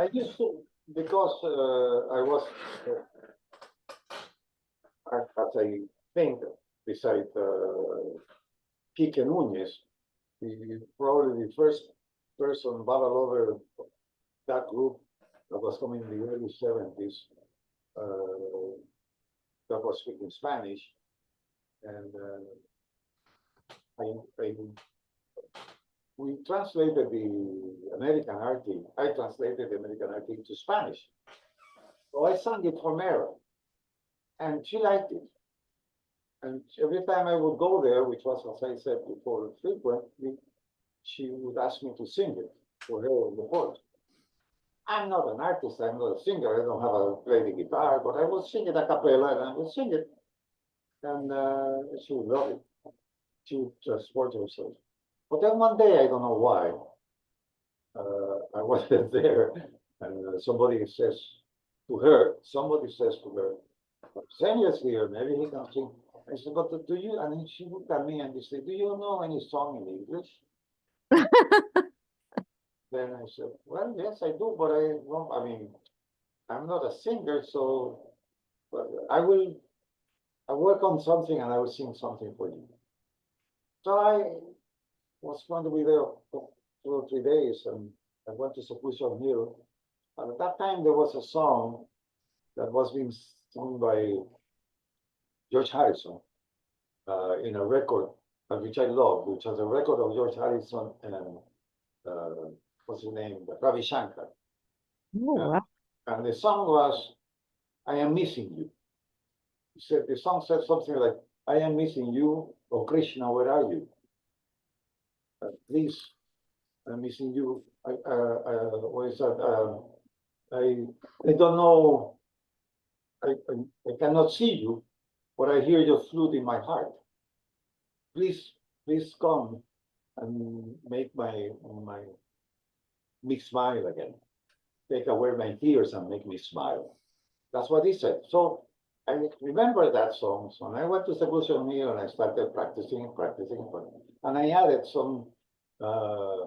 I used to, because I was, as I think, beside Quique Núñez, probably the first person, Baba Lover, that group that was coming in the early 70s, uh, that was speaking Spanish. And I, I, we translated the American article. I translated the American article to Spanish. So I sang it for Mehera, and she liked it. And every time I would go there, which was, as I said before, frequently, she would ask me to sing it for her on the board. I'm not an artist, I'm not a singer, I don't have a play the guitar, but I would sing it a cappella and I would sing it, and she would love it. She would transport herself. But then one day, I don't know why, I wasn't there, and somebody says to her, Arsenio's here, maybe he can sing. I said, but do you, and then she looked at me and she said, do you know any song in English? Then I said, well, yes, I do, but I mean, I'm not a singer, so but I work on something and I will sing something for you. So I was going to be there for 2 or 3 days, and I went to Sepusion Hill. And at that time, there was a song that was being sung by George Harrison in a record, which I love, which was a record of George Harrison and uh, what's his name, Ravi Shankar. Oh, Uh, wow. and the song was "I Am Missing You." He said the song said something like, "I am missing you, oh Krishna, where are you? Please, I'm missing you." What is that? I I don't know. I cannot see you, but I hear your flute in my heart. Please, please come and make my me smile again. Take away my tears and make me smile. That's what he said. So I remember that song. So when I went to Sebusion Hill and I started practicing, and I added some uh,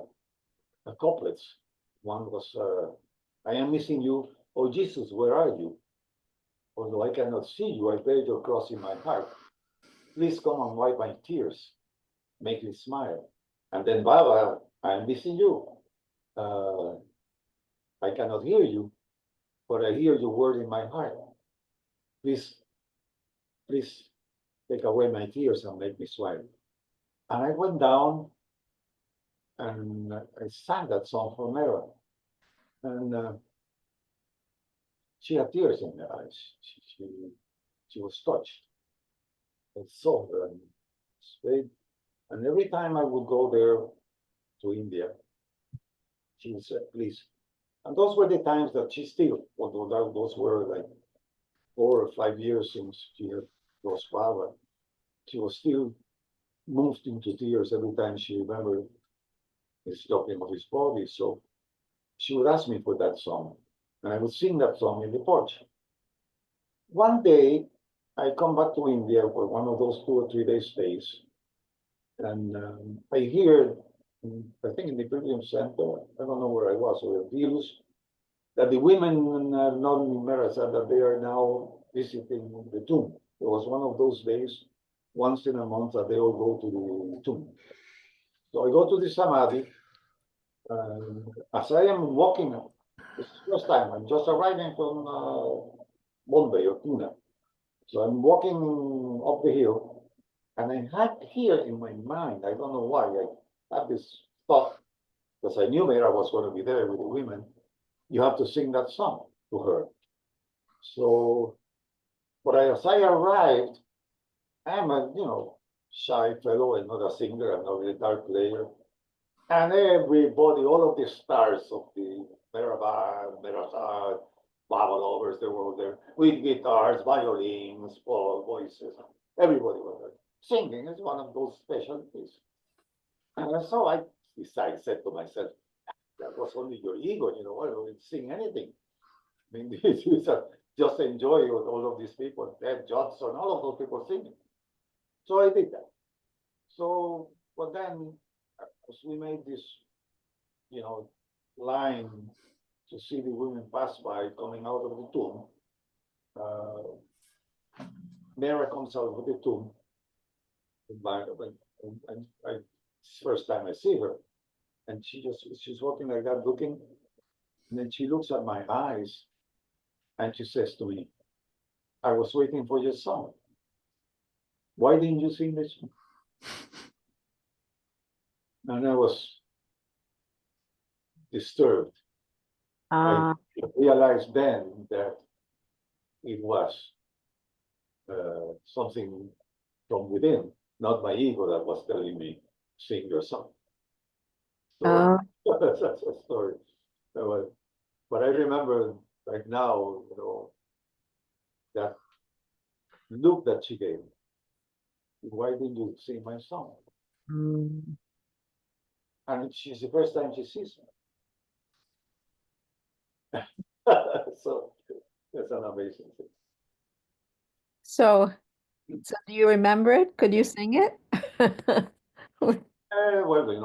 couplets. One was, I am missing you. Oh Jesus, where are you? Although I cannot see you, I bear your cross in my heart. Please come and wipe my tears, make me smile. And then Baba, I am missing you. Uh, I cannot hear you, but I hear your word in my heart. Please, please take away my tears and make me smile. And I went down and I sang that song for Mehera. And she had tears in her eyes. She was touched. I saw her and stayed. And every time I would go there to India, she would say, please. And those were the times that she still, although those were like 4 or 5 years since she had lost Baba, she was still moved into tears every time she remembered the stopping of his body. So she would ask me for that song, and I would sing that song in the porch. One day, I come back to India for one of those 2 or 3 day stays, and I hear, I think in the Pilgrim Center, I don't know where I was, or Vilus, that the women not in Mehera said that they are now visiting the tomb. It was one of those days, once in a month, that they all go to the tomb. So I go to the Samadhi, and as I am walking, this is the first time, I'm just arriving from Bombay or Pune. So I'm walking up the hill, and I had here in my mind, I don't know why, I had this thought, because I knew Mehera was going to be there with the women, you have to sing that song to her. So, but as I arrived, I'm a, shy fellow and not a singer, I'm not a guitar player. And everybody, all of the stars of the Mehera, Baba lovers, they were all there with guitars, violins, voices. Everybody was there. Singing is one of those specialties. And so I decided, said to myself, that was only your ego, I don't sing anything. I mean, just enjoy what all of these people, Ted Johnson, all of those people singing. So I did that. So, but then as we made this, you know, line to see the women pass by coming out of the tomb. Mehera comes out of the tomb, and it's the first time I see her, and she's walking like that, looking, and then she looks at my eyes, and she says to me, "I was waiting for your son. Why didn't you sing this?" And I was disturbed. I realized then that it was something from within, not my ego that was telling me, sing your song. So that's a story. But I remember like now, that look that she gave me. Why didn't you sing my song? And she's the first time she sees me. So that's an amazing thing. So do you remember it? Could you sing it? Well,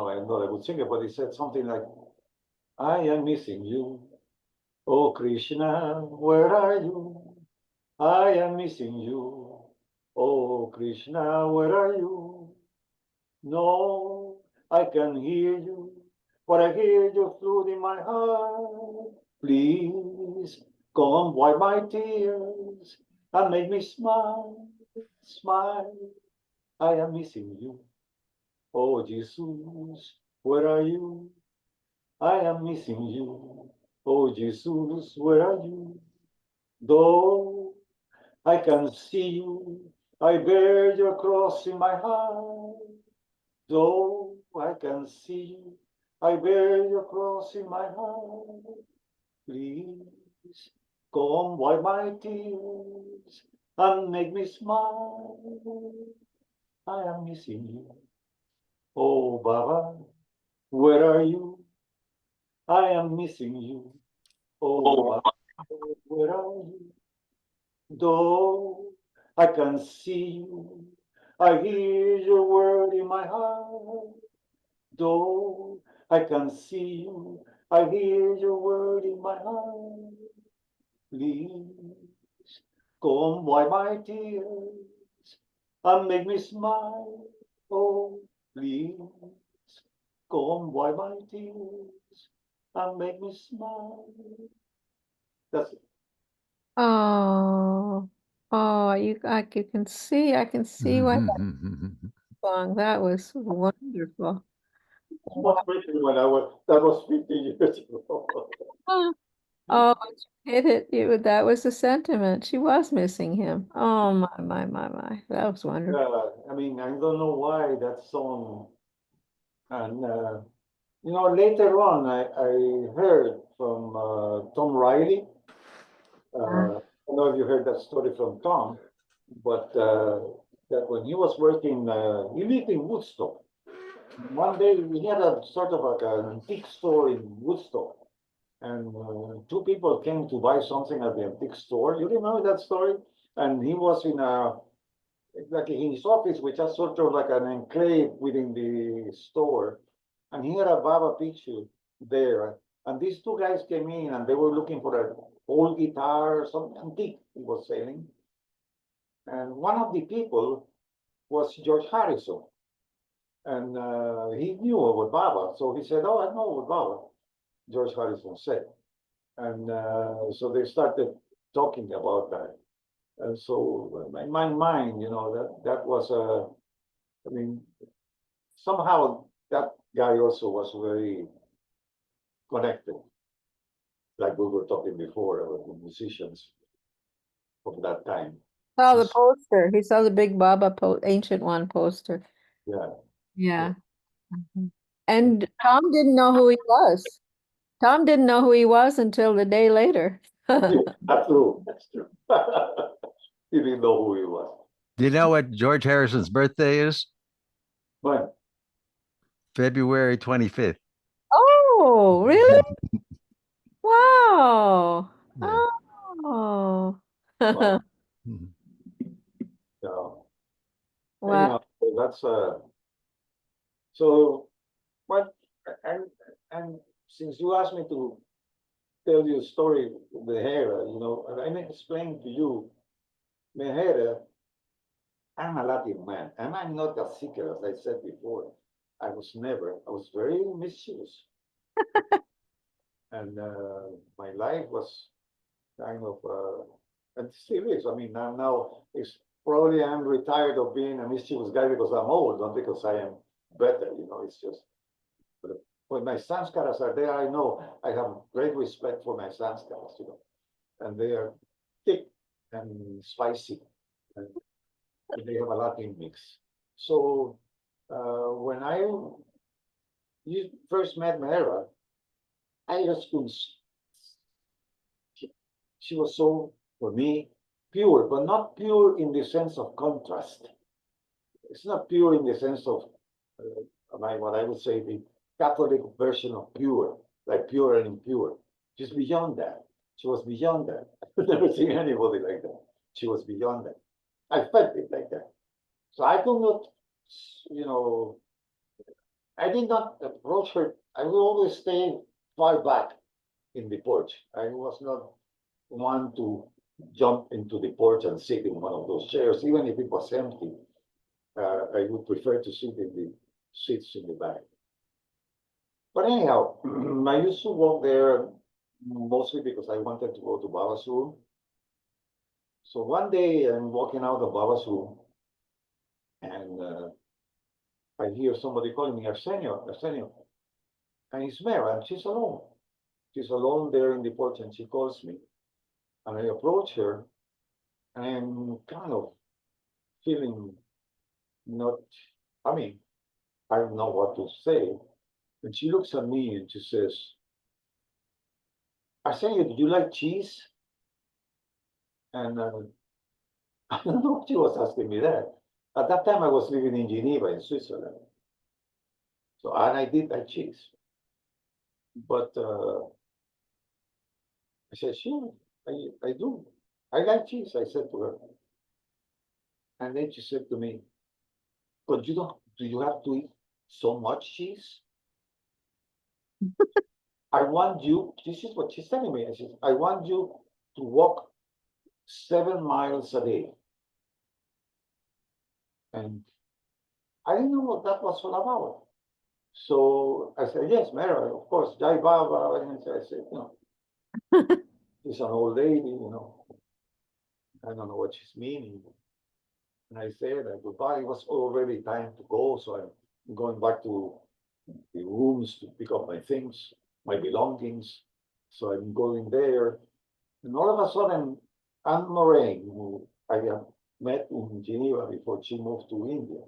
I'm not a good singer, but he said something like, "I am missing you. Oh, Krishna, where are you? I am missing you. Oh, Krishna, where are you? No, I can hear you, but I hear your flute in my heart. Please come wipe my tears and make me smile, smile. I am missing you. Oh, Jesus, where are you? I am missing you. Oh, Jesus, where are you? Though I can see you, I bear your cross in my heart. Though I can see you, I bear your cross in my heart. Please come wipe my tears and make me smile. I am missing you. Oh, Baba, where are you? I am missing you. Oh, Baba, where are you? Though I can see you, I hear your word in my heart. Though I can see you, I hear your word in my heart. Please come wipe my tears and make me smile. Oh, please come wipe my tears and make me smile. That's it. Oh, I can see what song. That was wonderful. It's much better when that was 50 years ago. Wow. Oh, you hit it. That was the sentiment. She was missing him. Oh my. That was wonderful. I mean, I don't know why that song, and later on, I heard from Tom Riley. I don't know if you heard that story from Tom, but that when he was working, he lived in Woodstock. One day we had a sort of like an antique store in Woodstock, and two people came to buy something at the antique store. You remember that story? And he was in his office, which is sort of like an enclave within the store, and he had a Baba picture there. And these two guys came in, and they were looking for an old guitar, some antique he was selling. And one of the people was George Harrison, and he knew about Baba, so he said, "Oh, I know what Baba." George Harrison said, and so they started talking about that. And so in my mind, that was I mean, somehow that guy also was very connected, like we were talking before about the musicians of that time. Saw the poster. He saw the big Baba ancient one poster. Yeah. Yeah. Mhm. And Tom didn't know who he was. Tom didn't know who he was until the day later. Yeah, that's true. That's true. He didn't know who he was. Do you know what George Harrison's birthday is? But February 25th. Oh, really? Wow. Yeah. Oh. well, Mhm. Wow. anyhow, that's so. But and and since you asked me to tell you a story of Mehera, and I may explain to you, Mehera, I'm a Latin man, and I'm not a seeker, as I said before. I was very mischievous. And my life was kind of, and still is. I mean, now it's probably I'm retired of being a mischievous guy because I'm old, not because I am better, it's just, but when my sanskaras are there, I know I have great respect for my sanskaras, and they are thick and spicy, and they have a Latin mix. So when I first met Mehera, I just couldn't. She was so, for me, pure, but not pure in the sense of contrast. It's not pure in the sense of what I would say the Catholic version of pure, like pure and impure. She's beyond that. She was beyond that. I've never seen anybody like that. She was beyond that. I felt it like that. So I could not, you know, I did not approach her. I would always stay far back in the porch. I was not one to jump into the porch and sit in one of those chairs, even if it was empty. I would prefer to sit in the seats in the back. But anyhow, I used to walk there mostly because I wanted to go to Baba's room. So one day I'm walking out of Baba's room and I hear somebody calling me Arsenio, Arsenio. And it's Mehera, and she's alone. She's alone there in the porch and she calls me. And I approach her and I'm kind of feeling not, I mean, I don't know what to say. And she looks at me and she says, Arsenio, do you like cheese? And I don't know if she was asking me that. At that time, I was living in Geneva, in Switzerland. So, and I did like cheese. But I said, sure, I do. I like cheese, I said to her. And then she said to me, but do you have to eat so much cheese? I want you, this is what she's telling me. I want you to walk 7 miles a day. And I didn't know what that was all about. So I said, yes, Mehera, of course, Jai Baba. And I said, she's an old lady, I don't know what she's meaning. And I said, goodbye. It was already time to go. So I'm going back to the rooms to pick up my things, my belongings. So I'm going there. And all of a sudden, Anne Moraine, who I had met in Geneva before she moved to India,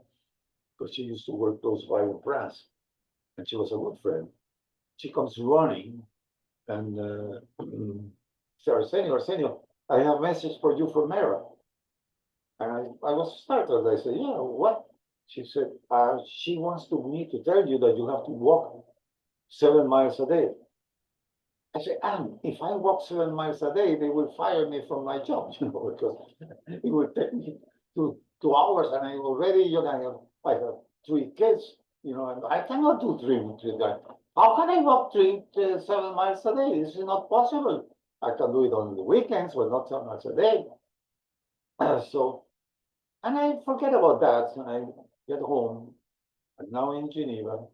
because she used to work close by in France, and she was a good friend. She comes running and said, Arsenio, Arsenio, I have a message for you from Mehera. And I was startled. I said, yeah, what? She said, she wants me to tell you that you have to walk 7 miles a day. I said, Anne, if I walk 7 miles a day, they will fire me from my job, because it would take me 2 hours, and I already, I have 3 kids, and I cannot do three guys. How can I walk 7 miles a day? This is not possible. I can do it on the weekends, but not 7 miles a day. So, and I forget about that, and I get home, and now in Geneva.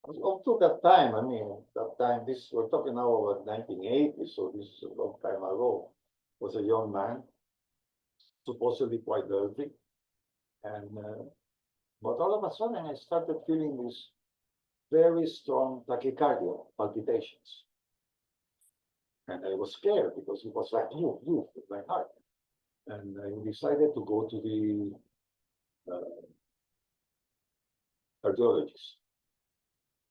Up to that time, we're talking now about 1980, so this is a long time ago. Was a young man, supposedly quite healthy, and but all of a sudden I started feeling this very strong tachycardia, palpitations, and I was scared because it was like with my heart, and I decided to go to the cardiologist.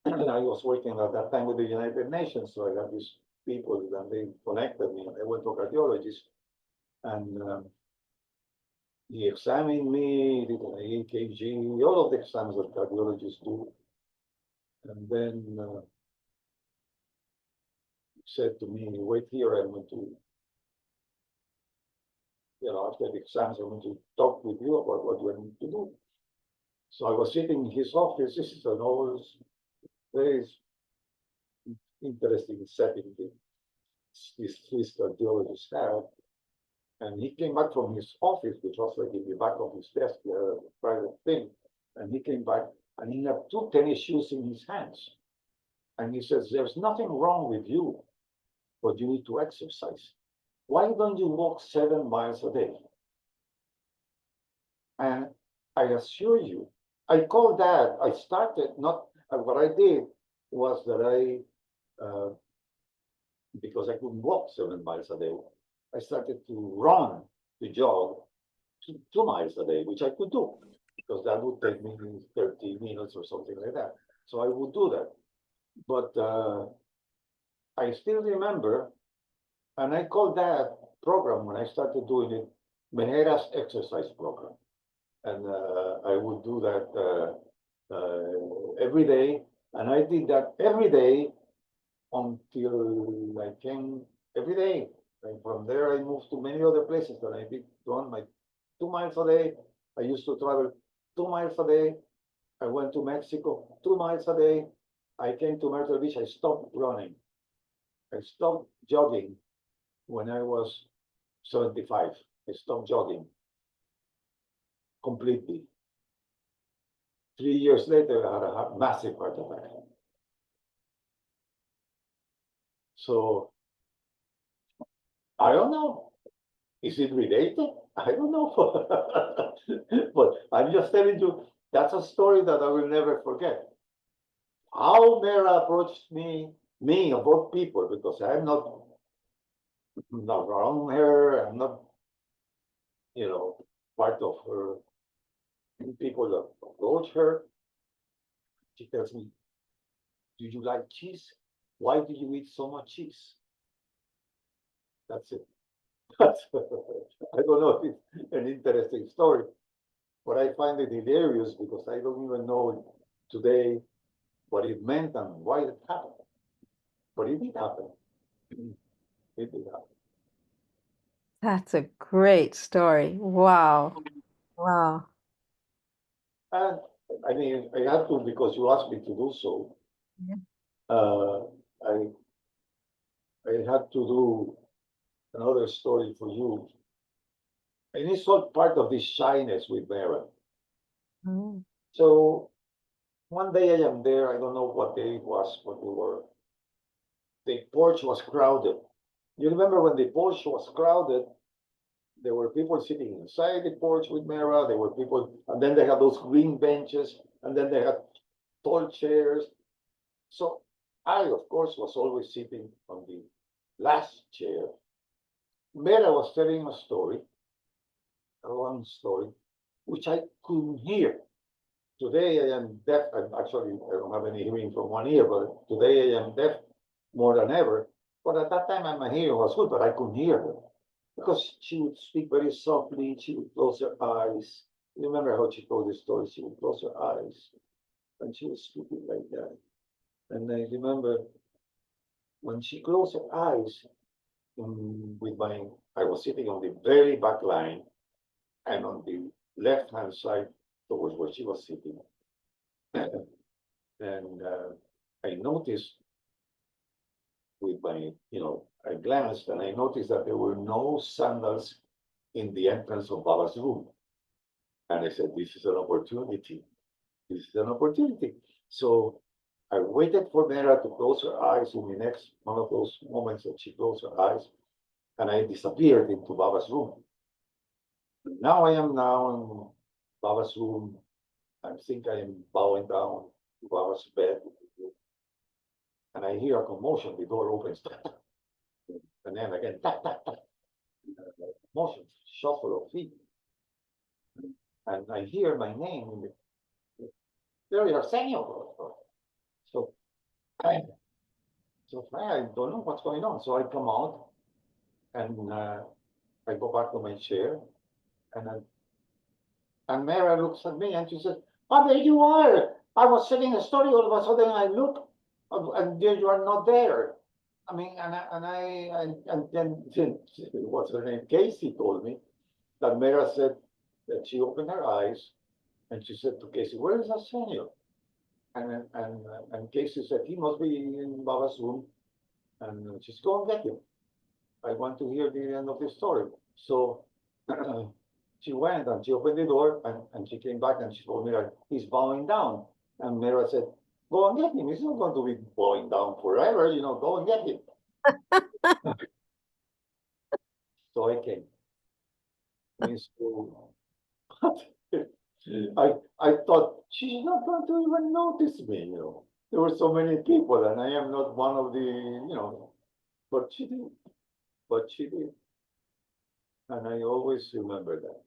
I was working at that time with the United Nations, so I had these people, and they connected me, and I went to a cardiologist, and he examined me, did an EKG, all of the exams that cardiologists do, and then said to me, wait here, I'm going to, after the exams, I'm going to talk with you about what you need to do. So I was sitting in his office. This is an old, very interesting setting. this Swiss cardiologist had. And he came back from his office, which was like in the back of his desk, a private thing. And he came back and he had two tennis shoes in his hands. And he says, there's nothing wrong with you, but you need to exercise. Why don't you walk 7 miles a day? And I assure you, I called that, I started not, what I did was that because I couldn't walk 7 miles a day, I started to run, to jog 2 miles a day, which I could do, because that would take me 30 minutes or something like that. So I would do that. But I still remember, and I called that program when I started doing it, Mehera's exercise program. And I would do that every day. And I did that every day until I came every day. And from there, I moved to many other places that I did run my 2 miles a day. I used to travel 2 miles a day. I went to Mexico 2 miles a day. I came to Myrtle Beach. I stopped running. I stopped jogging when I was 75. I stopped jogging completely. 3 years later, I had a massive heart attack. So I don't know. Is it related? I don't know. But I'm just telling you, that's a story that I will never forget. How Mehera approached me of all people, because I'm not around her, I'm not, part of her people that approach her. She tells me, do you like cheese? Why do you eat so much cheese? That's it. I don't know if it's an interesting story, but I find it hilarious because I don't even know today what it meant and why it happened. But it did happen. It did happen. That's a great story. Wow. Wow. And I mean, I have to, because you asked me to do so. Yeah. Uh, I had to do another story for you. And it's all part of this shyness with Mehera. Mm. So one day I am there, I don't know what day it was, but the porch was crowded. You remember when the porch was crowded, there were people sitting inside the porch with Mehera, there were people, and then they had those green benches, and then they had tall chairs. So I, of course, was always sitting on the last chair. Mehera was telling a long story, which I couldn't hear. Today I am deaf. Actually, I don't have any hearing from one ear, but today I am deaf more than ever. But at that time, my hearing was good, but I couldn't hear her because she would speak very softly. She would close her eyes. Remember how she told the story? She would close her eyes and she was speaking like that. And I remember when she closed her eyes, I was sitting on the very back line and on the left-hand side towards where she was sitting. And I noticed I glanced and I noticed that there were no sandals in the entrance of Baba's room. And I said, this is an opportunity. This is an opportunity. So I waited for Mehera to close her eyes in the next one of those moments that she closed her eyes, and I disappeared into Baba's room. Now I am now in Baba's room. I think I am bowing down to Baba's bed. And I hear a commotion, the door opens. And then again, tap, tap, tap. Motion, shuffle of feet. And I hear my name. There, Arsenio. So I don't know what's going on. So I come out and I go back to my chair and Mehera looks at me and she says, oh, there you are. I was telling a story, all of a sudden I look and there you are not there. I mean, and then what's her name? Casey told me that Mehera said that she opened her eyes and she said to Casey, where is Arsenio? And Casey said, he must be in Baba's room. And she's go and get him. I want to hear the end of the story. So she went and she opened the door and she came back and she told me that he's bowing down. And Mehera said, go and get him. He's not going to be bowing down forever, go and get him. So I came. In school. I thought she's not going to even notice me. There were so many people and I am not one of the, but she did. But she did. And I always remember that.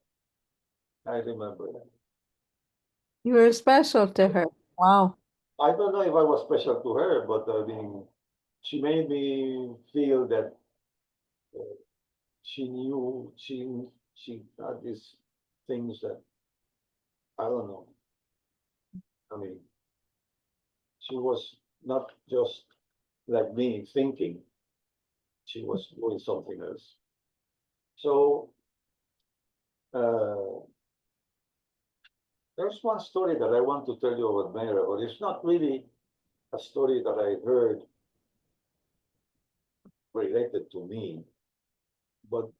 I remember that. You were special to her. Wow. I don't know if I was special to her, but I mean, she made me feel that she knew she had these things that I don't know. I mean, she was not just like me thinking, she was doing something else. So uh, there's one story that I want to tell you about Mehera, but it's not really a story that I heard related to me. But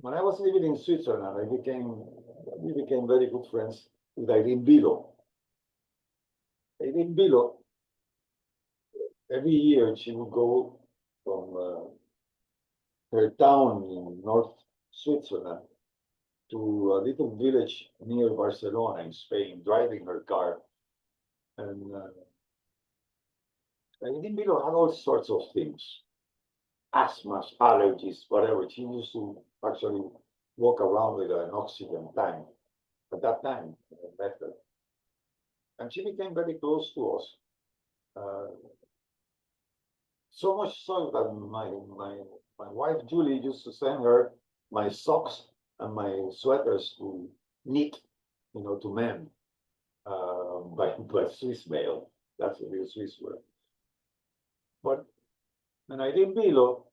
when I was living in Switzerland, we became very good friends with Irene Bilo. Irene Bilo, every year she would go from her town in North Switzerland to a little village near Barcelona in Spain, driving her car. And Irene Bilo had all sorts of things, asthmas, allergies, whatever. She used to actually walk around with an oxygen tank at that time, I met her. And she became very close to us. Uh, so much so that my wife Julie used to send her my socks and my sweaters to knit, to mend by Swiss mail. That's a real Swiss word. But when I didn't Bilo,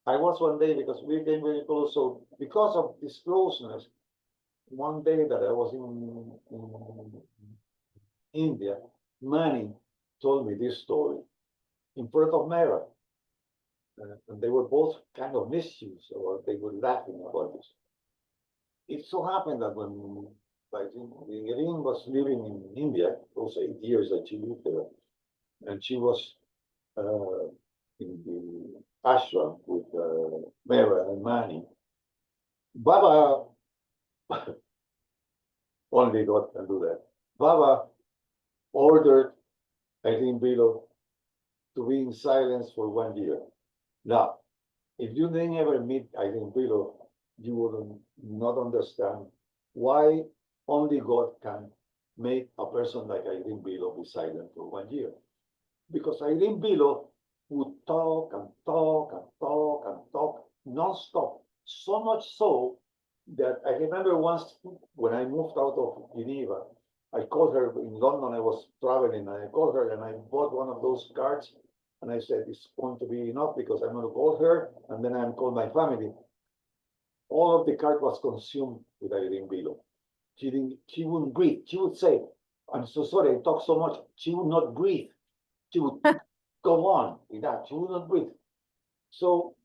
I was one day because we became very close. So because of this closeness, one day that I was in India, Manny told me this story in front of Mehera. And they were both kind of mischievous, or they were laughing about this. It so happened that when I think Irene was living in India, those 8 years that she lived there, and she was in the ashram with Mehera and Mani. Baba, only God can do that. Baba ordered Irene Bilo to be in silence for 1 year. Now, if you didn't ever meet Irene Bilo, you would not understand why only God can make a person like Irene Bilo be silent for 1 year. Because Irene Bilo would talk and talk and talk and talk non-stop. So much so that I remember once when I moved out of Geneva, I called her in London. I was traveling and I called her and I bought one of those cards. And I said, it's going to be enough because I'm going to call her and then I'm call my family. All of the card was consumed with Irene Bilo. She wouldn't breathe. She would say, I'm so sorry, I talk so much. She would not breathe. She would go on with that. She would not breathe. So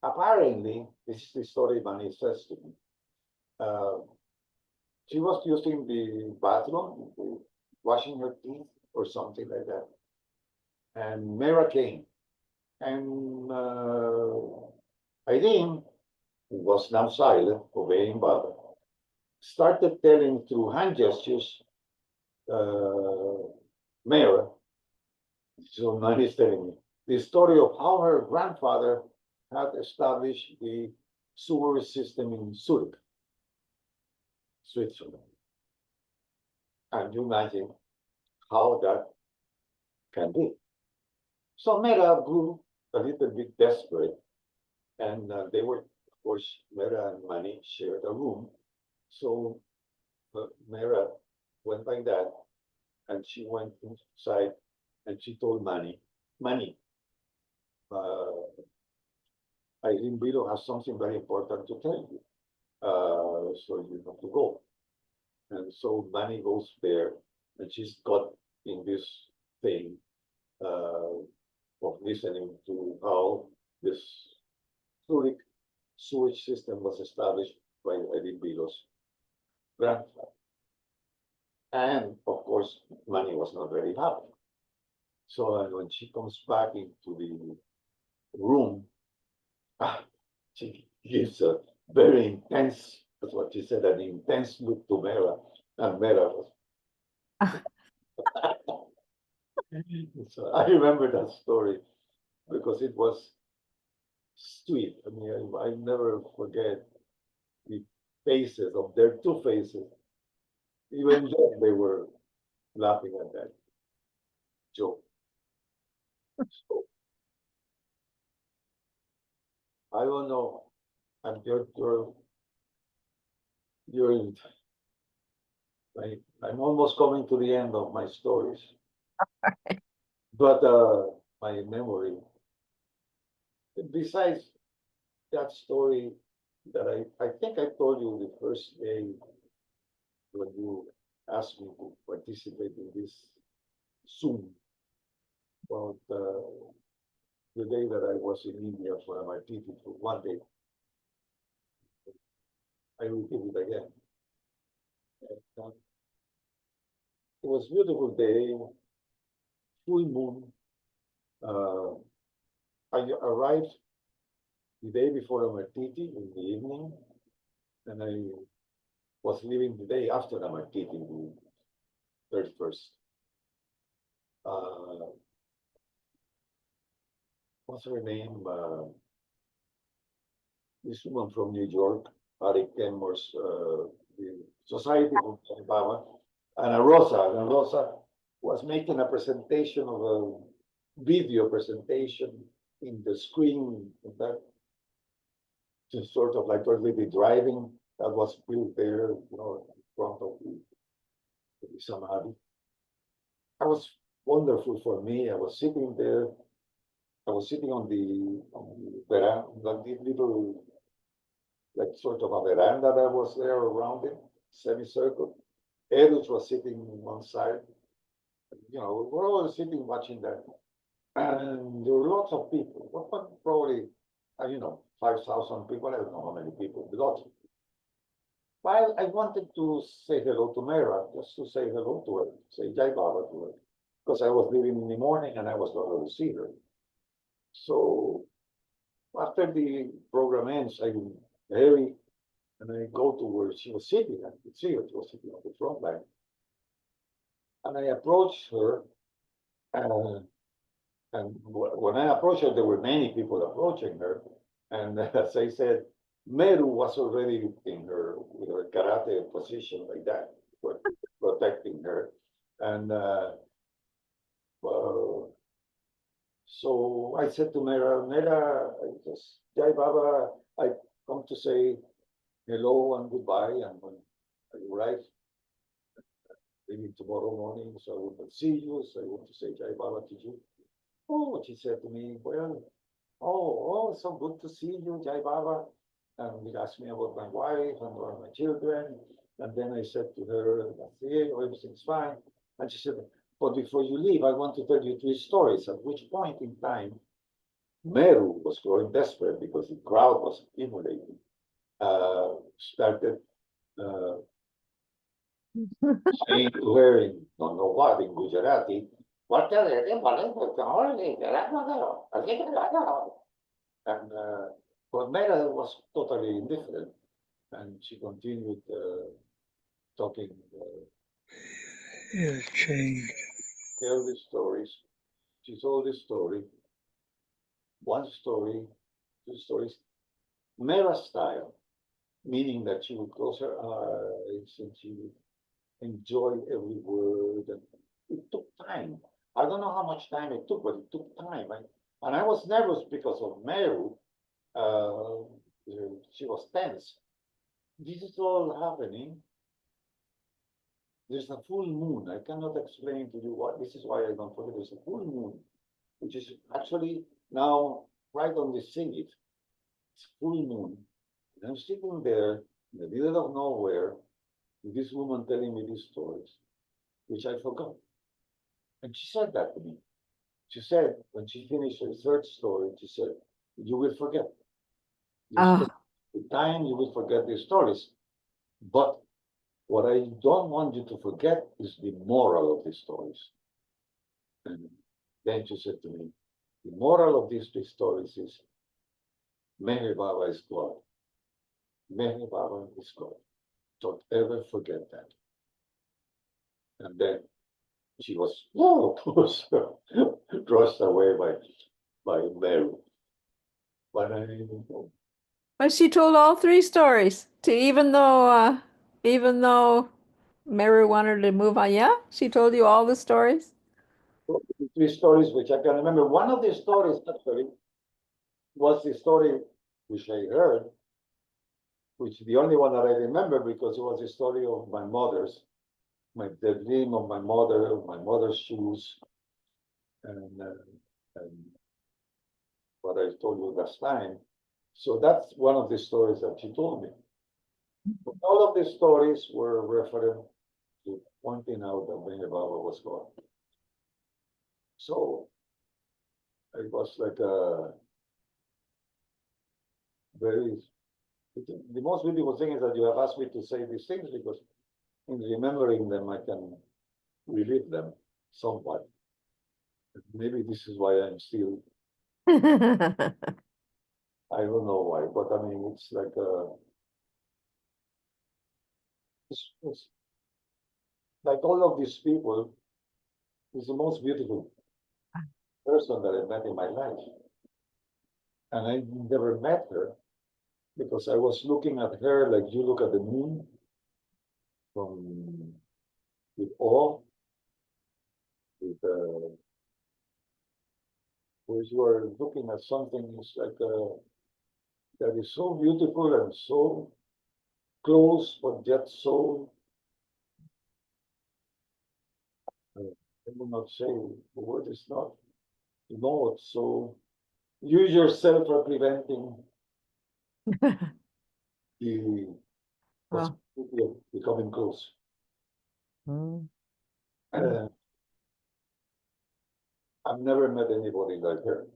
apparently, this is the story Manny says to me. She was using the bathroom, washing her teeth or something like that. And Mehera came. And Irene, who was now silent, obeying Baba, started telling through hand gestures, Mehera, so Manny is telling me, the story of how her grandfather had established the sewer system in Zurich, Switzerland. And you imagine how that can be. So Mehera grew a little bit desperate, and they were, of course, Mehera and Manny shared a room. So Mehera went like that, and she went inside, and she told Manny, Irene Bilo has something very important to tell you. So you have to go. And so Manny goes there, and she's got in this thing of listening to how this sewage system was established by Edith Bilo's grandfather. And of course, money was not very high. So when she comes back into the room, she gives a very intense, that's what she said, an intense look to Mehera. And Mehera was. So I remember that story because it was sweet. I mean, I never forget the faces of their two faces. Even then, they were laughing at that joke. So I don't know. I'm you're I'm almost coming to the end of my stories. But my memory, besides that story that I think I told you the first day when you asked me to participate in this Zoom about the day that I was in India for my PT for one day. I repeat it again. And, it was a beautiful day, full moon. I arrived the day before Amartiti in the evening, and I was leaving the day after Amartiti, the 31st. What's her name? This woman from New York, Ari Kenmore's the Society of Baba, and Rosa was making a presentation of a video presentation in the screen that just sort of like totally the driving that was built there, you know, in front of the Samadhi. That was wonderful for me. I was sitting there. I was sitting on the veranda, like the little, like sort of a veranda that was there around it, semicircle. Eros was sitting on one side. You know, we're all sitting watching that. And there were lots of people. What probably, you know, 5,000 people. I don't know how many people. Lots of people. Well, I wanted to say hello to Mehera, just to say hello to her, say Jai Baba to her, because I was leaving in the morning and I was not going to see her. So after the program ends, I hurry and I go to where she was sitting. I could see her. She was sitting on the front line. And I approached her. And when I approached her, there were many people approaching her. And as I said, Meru was already in her with her karate position like that, protecting her. And so I said to Mehera, Jai Baba, I come to say hello and goodbye. And when I arrive, maybe tomorrow morning, so I will see you. So I want to say Jai Baba to you. Oh, she said to me, well, oh, so good to see you, Jai Baba. And she asked me about my wife and about my children. And then I said to her, that's it, everything's fine. And she said, but before you leave, I want to tell you 3 stories, at which point in time, Meru was growing desperate because the crowd was accumulating. Started saying to her in, don't know what, in Gujarati, and but Mehera was totally indifferent, and she continued talking, changed. tell the stories. She told this story, one story, 2 stories, Mehera style, meaning that she would close her eyes and she would enjoy every word. And it took time. I don't know how much time it took, but it took time. And I was nervous because of Meru. She was tense. This is all happening. There's a full moon. I cannot explain to you what. This is why I don't forget. There's a full moon, which is actually now right on the zenith. It's full moon. And I'm sitting there in the middle of nowhere with this woman telling me these stories, which I forgot. And she said that to me. She said, when she finished her 3rd story, she said, you will forget. You Ah. still, with time you will forget these stories. But what I don't want you to forget is the moral of these stories. And then she said to me, the moral of these three stories is Meher Baba is God. Meher Baba is God. Don't ever forget that. And then she was crushed away by Mary. But But she told all three stories to even though Mary wanted to move on. Yeah, she told you all the stories. the three stories which I can remember. One of the stories actually was the story which I heard, which the only one that I remember because it was the story of my mother's, the dream of my mother's shoes, and what I told you last time. So that's one of the stories that she told me. But all of the stories were referring to pointing out that Meher Baba was God. So it was like a very, the most beautiful thing is that you have asked me to say these things because in remembering them, I can relive them somewhat. Maybe this is why I'm still, I don't know why, but I mean, it's like it's like all of these people is the most beautiful person that I met in my life. And I never met her because I was looking at her like you look at the moon from with awe, with where you are looking at something is like that is so beautiful and so close, but yet so I will not say the word is not not so use yourself for preventing the Oh. possibility of becoming close. Mm. Uh, I've never met anybody like her.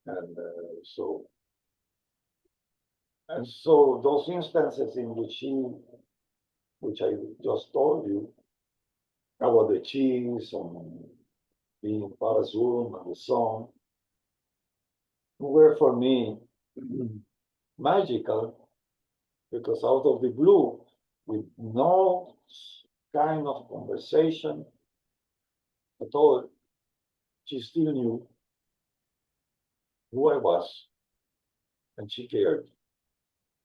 And so those instances in which I just told you about the cheese and being in Papa's room and the song were for me magical because out of the blue, with no kind of conversation at all, she still knew who I was and she cared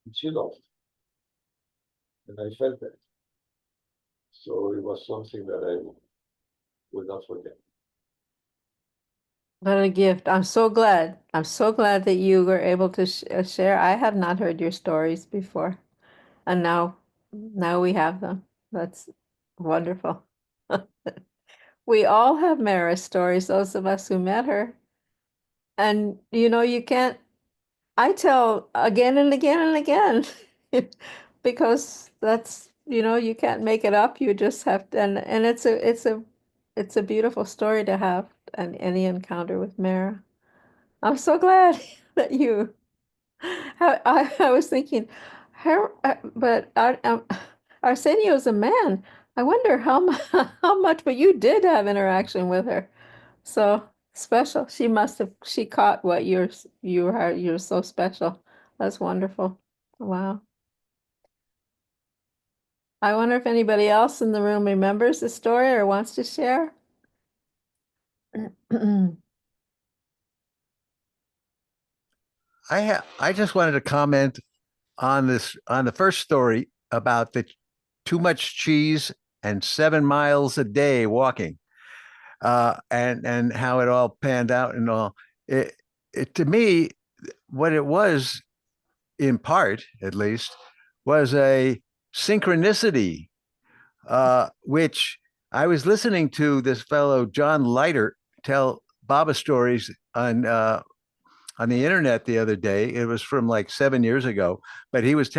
and she loved. And I felt that. So it was something that I will not forget. What a gift. I'm so glad. I'm so glad that you were able to share. I have not heard your stories before. And now we have them. That's wonderful. We all have Mara stories, those of us who met her. And you can't, I tell again and again and again because that's, you can't make it up. You just have to, and it's a beautiful story to have any encounter with Mara. I'm so glad that you I was thinking, her, but Arsenio's a man. I wonder how much, but you did have interaction with her. So special. She caught what you're so special. That's wonderful. Wow. I wonder if anybody else in the room remembers the story or wants to share. I just wanted to comment on the first story about the too much cheese and 7 miles a day walking, and how it all panned out and all. It to me, what it was in part, at least, was a synchronicity, which I was listening to this fellow John Leiter tell Baba stories on the internet the other day. It was from like 7 years ago, but he was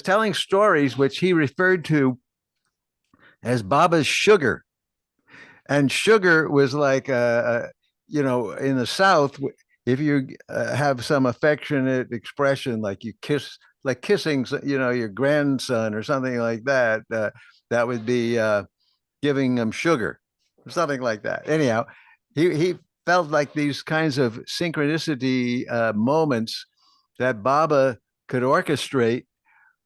telling stories which he referred to as Baba's sugar, and sugar was like in the South, if you have some affectionate expression, like you kiss, like kissing, your grandson or something like that, that would be giving him sugar or something like that. Anyhow, he felt like these kinds of synchronicity moments that Baba could orchestrate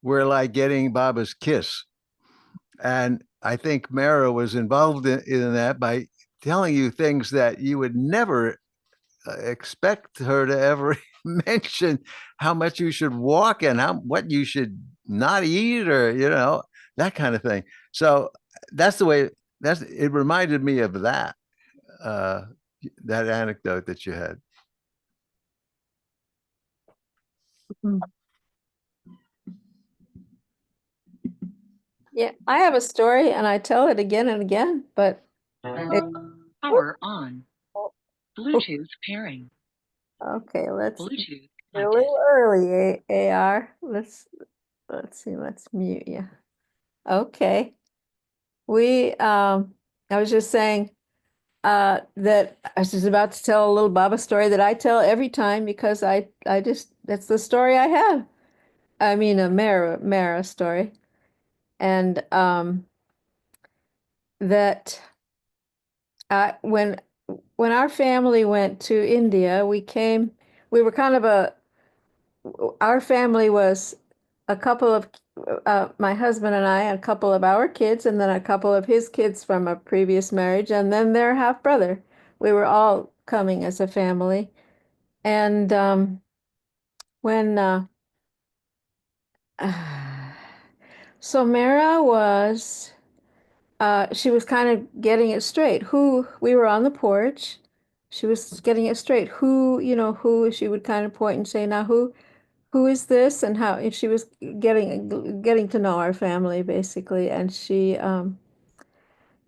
were like getting Baba's kiss. And I think Mehera was involved in that by telling you things that you would never expect her to ever mention how much you should walk and what you should not eat, or that kind of thing. So that's the way. It reminded me of uh, that anecdote that you had. Mm. Yeah, I have a story and I tell it again and again, but Power on. Bluetooth pairing. okay, Bluetooth we're a connected. little early, AR. Let's see, let's mute you. Okay. I was just saying that I was just about to tell a little Baba story that I tell every time because I just that's the story I have. I mean a Mehera story. And that when our family went to India, we were kind of our family was a couple of my husband and I, a couple of our kids, and then a couple of his kids from a previous marriage, and then their half brother. We were all coming as a family. And when so Mara was she was kind of getting it straight. Who we were on the porch. She was getting it straight. Who she would kind of point and say, now who is this and how, if she was getting to know our family basically. And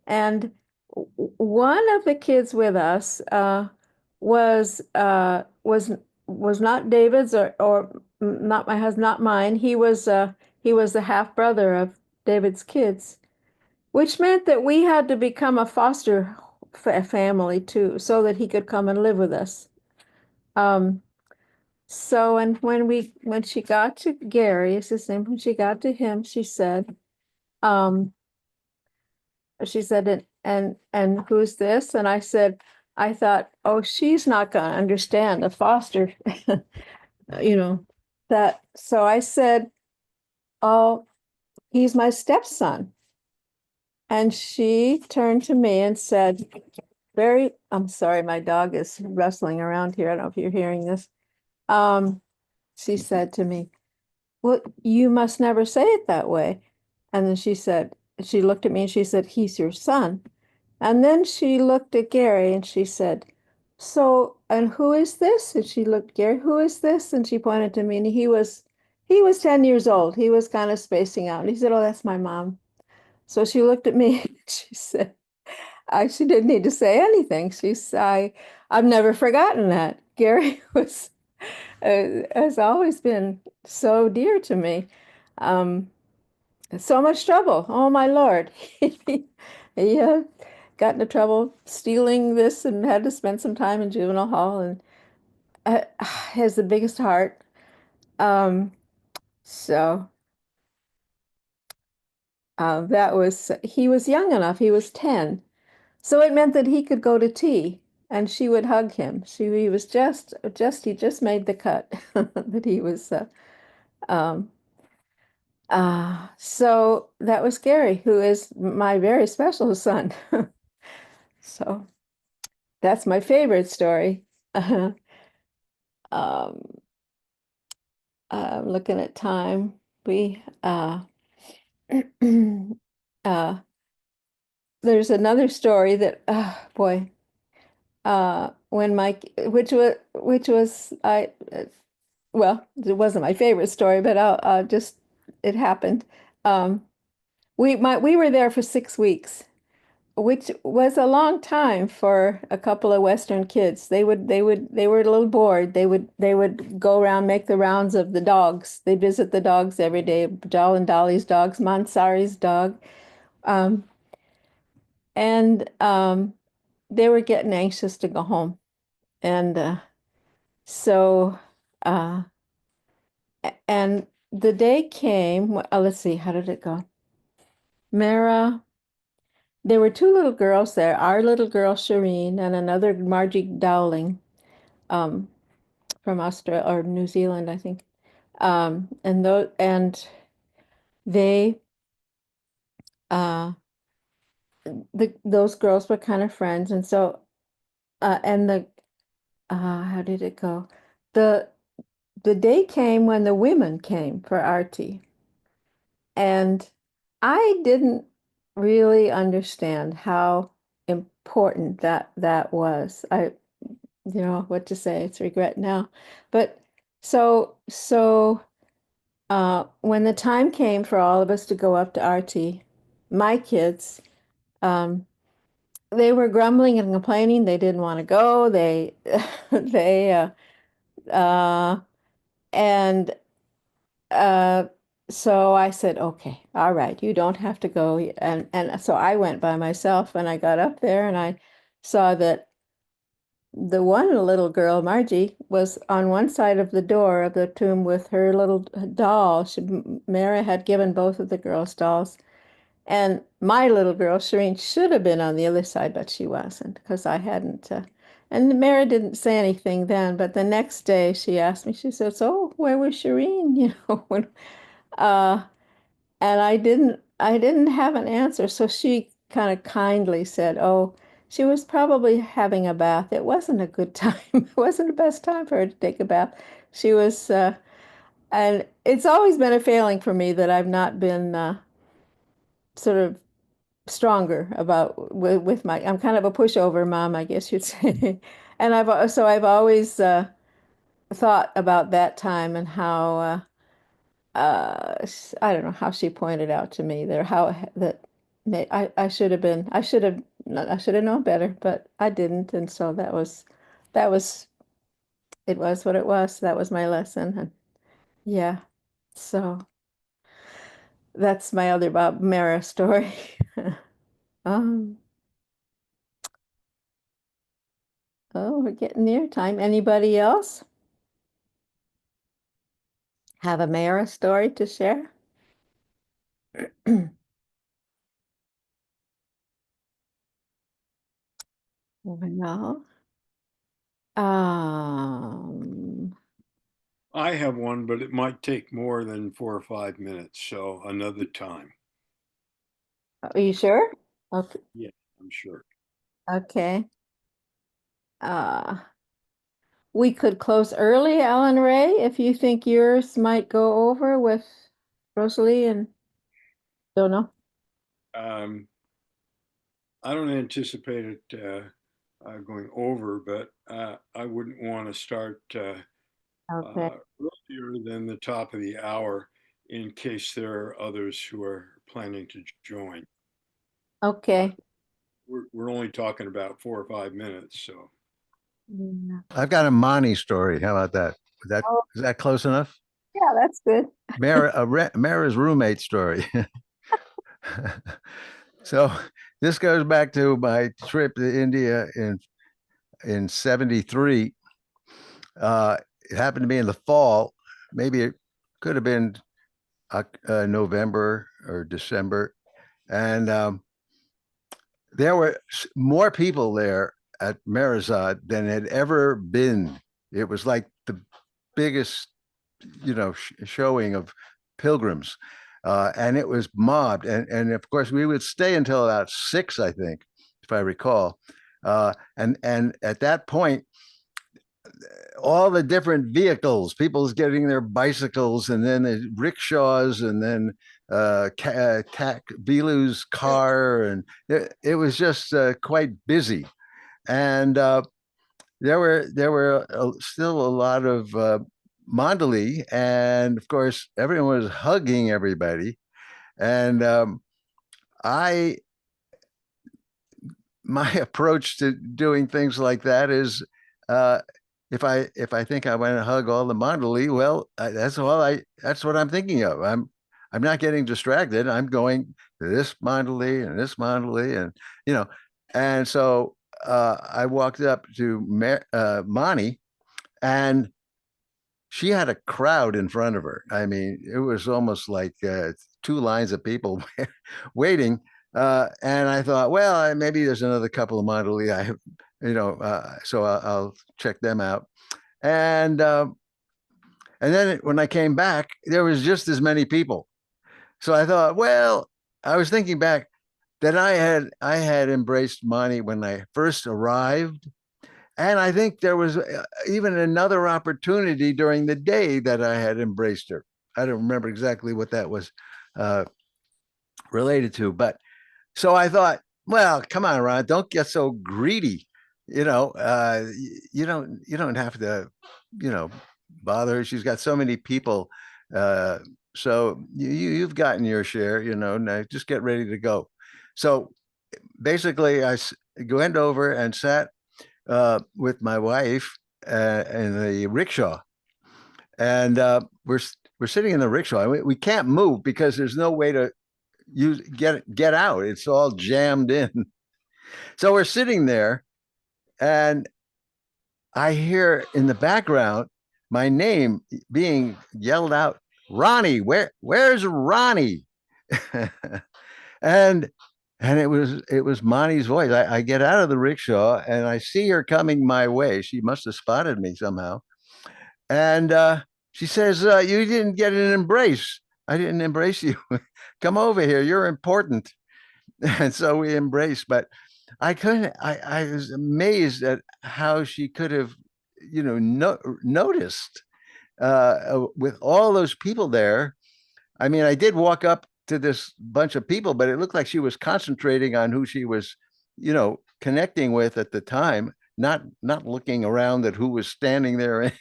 and one of the kids with us was was not David's or not my husband, not mine. He was the half brother of David's kids, which meant that we had to become a foster family too, so that he could come and live with us. So, and when she got to Gary, it's his name, when she got to him, um, she said, and who's this? And I thought, oh, she's not going to understand a foster, you know, that. So I said, oh, he's my stepson. And she turned to me and said, I'm sorry, my dog is rustling around here. I don't know if you're hearing this. She said to me, well, you must never say it that way. And then she looked at me and she said, he's your son. And then she looked at Gary and she said, so, and who is this? And she looked, Gary, who is this? And she pointed to me and he was 10 years old. He was kind of spacing out. And he said, oh, that's my mom. So she looked at me and she said, she didn't need to say anything. I've never forgotten that. Gary has always been so dear to me. So much trouble. Oh my Lord. He got into trouble stealing this and had to spend some time in juvenile hall, and has the biggest heart. Um, so he was young enough. He was 10. So it meant that he could go to tea and she would hug him. He was he just made the cut that he was, so that was Gary, who is my very special son. So that's my favorite story. Um, I'm looking at time. Uh, there's another story that, boy, when which was well, it wasn't my favorite story, but I'll just, it happened. Um, we were there for 6 weeks, which was a long time for a couple of Western kids. They were a little bored. They would go around, make the rounds of the dogs. They visit the dogs every day, Doll and Dolly's dogs, Mansari's dog. Um, and they were getting anxious to go home. And So, and the day came, let's see, how did it go? Mehera, there were two little girls there, our little girl Shireen and another Margie Dowling, um, from Australia or New Zealand, I think. And they uh those girls were kind of friends, and so and the how did it go? The the day came when the women came for Artie, and I didn't really understand how important that was. You know what to say, it's regret now. But when the time came for all of us to go up to Artie, my kids, um, they were grumbling and complaining. They didn't want to go. They, uh, and uh, so I said, okay, all right, you don't have to go. And so I went by myself, and I got up there and I saw that the one little girl, Margie, was on one side of the door of the tomb with her little doll. Mara had given both of the girls dolls. And my little girl, Shireen, should have been on the other side, but she wasn't because I hadn't. And Mara didn't say anything then, but the next day she asked me, she said, "So where was Shireen?" You know, uh, and I didn't have an answer. So she kind of kindly said, "Oh, she was probably having a bath. It wasn't a good time. It wasn't the best time for her to take a bath. She was, and it's always been a failing for me that I've not been sort of stronger about with my I'm kind of a pushover mom, I guess you'd say. And I've always thought about that time and how I don't know how she pointed out to me there how that I should have been I should have known better, but I didn't, and so that was it was what it was. That was my lesson, and yeah, so that's my other Bob Mara story. um oh, we're getting near time. Anybody else have a Mara story to share? Well, um, I have one, but it might take more than 4 or 5 minutes, so another time. are you sure? Okay, Yeah, I'm sure. okay. Uh, we could close early, Ellen Ray, if you think yours might go over with Rosalie and don't know. Um, I don't anticipate it going over, but I wouldn't want to start Okay. earlier than the top of the hour in case there are others who are planning to join. Okay. We're only talking about 4 or 5 minutes, so. Yeah. I've got a Monty story. How about that? Oh, Is that close enough? yeah, that's good. Mara's roommate story. So this goes back to my trip to India in '73. It happened to be in the fall. Maybe it could have been November or December, and there were more people there at Marizad than had ever been. It was like the biggest, showing of pilgrims, and it was mobbed. And of course, we would stay until about 6, I think, if I recall. And at that point, all the different vehicles, people's getting their bicycles, and then the rickshaws, and then Vilu's car, and it was just quite busy. And there were still a lot of Mandali, and of course, everyone was hugging everybody. And I, my approach to doing things like that is, uh, if I think I want to hug all the Mandali, well, that's what I'm thinking of. I'm not getting distracted. I'm going to this Mandali and this Mandali, and you know, and so I walked up to Mani, and she had a crowd in front of her. I mean, it was almost like two lines of people waiting. And I thought, well, maybe there's another couple of Mondelez. I have, so I'll check them out. And then when I came back, there was just as many people. So I thought, well, I was thinking back that I had embraced Monty when I first arrived. And I think there was even another opportunity during the day that I had embraced her. I don't remember exactly what that was related to, but so I thought, well, come on, Ron, don't get so greedy. You don't have to, bother her. She's got so many people. So you've gotten your share, now just get ready to go. So basically I went over and sat with my wife in the rickshaw, and we're sitting in the rickshaw. We can't move because there's no way to get out. It's all jammed in. So we're sitting there, and I hear in the background my name being yelled out, Ronnie. Where's Ronnie? and it was Monty's voice. I get out of the rickshaw and I see her coming my way. She must have spotted me somehow. And she says, you didn't get an embrace. I didn't embrace you. Come over here. You're important. And so we embraced. But I was amazed at how she could have, noticed with all those people there. I mean, I did walk up to this bunch of people, but it looked like she was concentrating on who she was, connecting with at the time, not looking around at who was standing there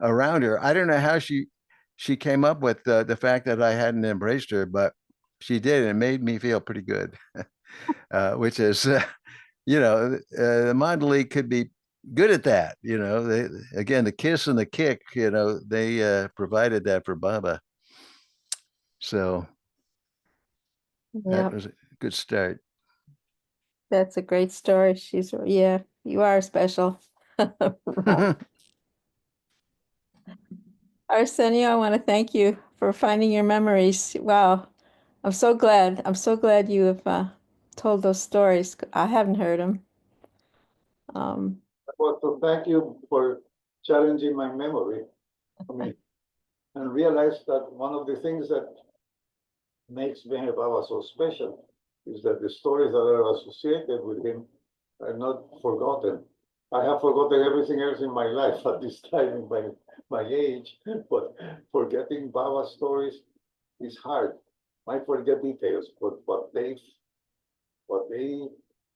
around her. I don't know how she came up with the fact that I hadn't embraced her, but she did, and it made me feel pretty good. Which is, the Mondelez could be good at that. Again, the kiss and the kick. They provided that for Baba. So Yeah, that was a good start. that's a great story. Yeah, you are special. Ron. Arsenio, I want to thank you for finding your memories. Wow, I'm so glad. I'm so glad you have told those stories. I haven't heard them. Well, so thank you for challenging my memory. I mean, and realize that one of the things that makes Mehera Baba so special is that the stories that are associated with him are not forgotten. I have forgotten everything else in my life at this time in my age, but forgetting Baba stories is hard. I forget details, but what they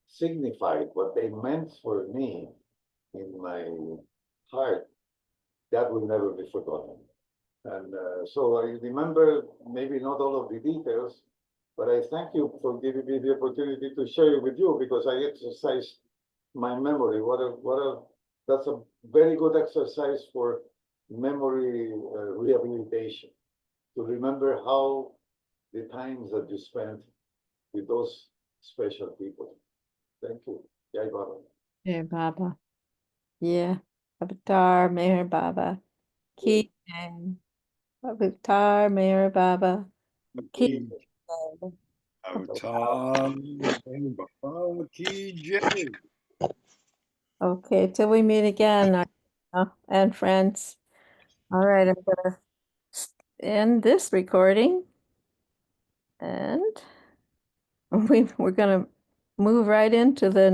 signified, what they meant for me in my heart, that will never be forgotten. And so I remember maybe not all of the details, but I thank you for giving me the opportunity to share it with you because I exercised my memory. That's a very good exercise for memory rehabilitation, to remember how the times that you spent with those special people. Thank you. Jai Baba. Mehera Baba. Yeah. Avatar Mehera Baba. Ki Jai. Avatar Mehera Baba. Ki Jai. Avatar Baba ki jai. Okay, till we meet again, and friends. All right, I'm gonna end this recording, and we're gonna move right into the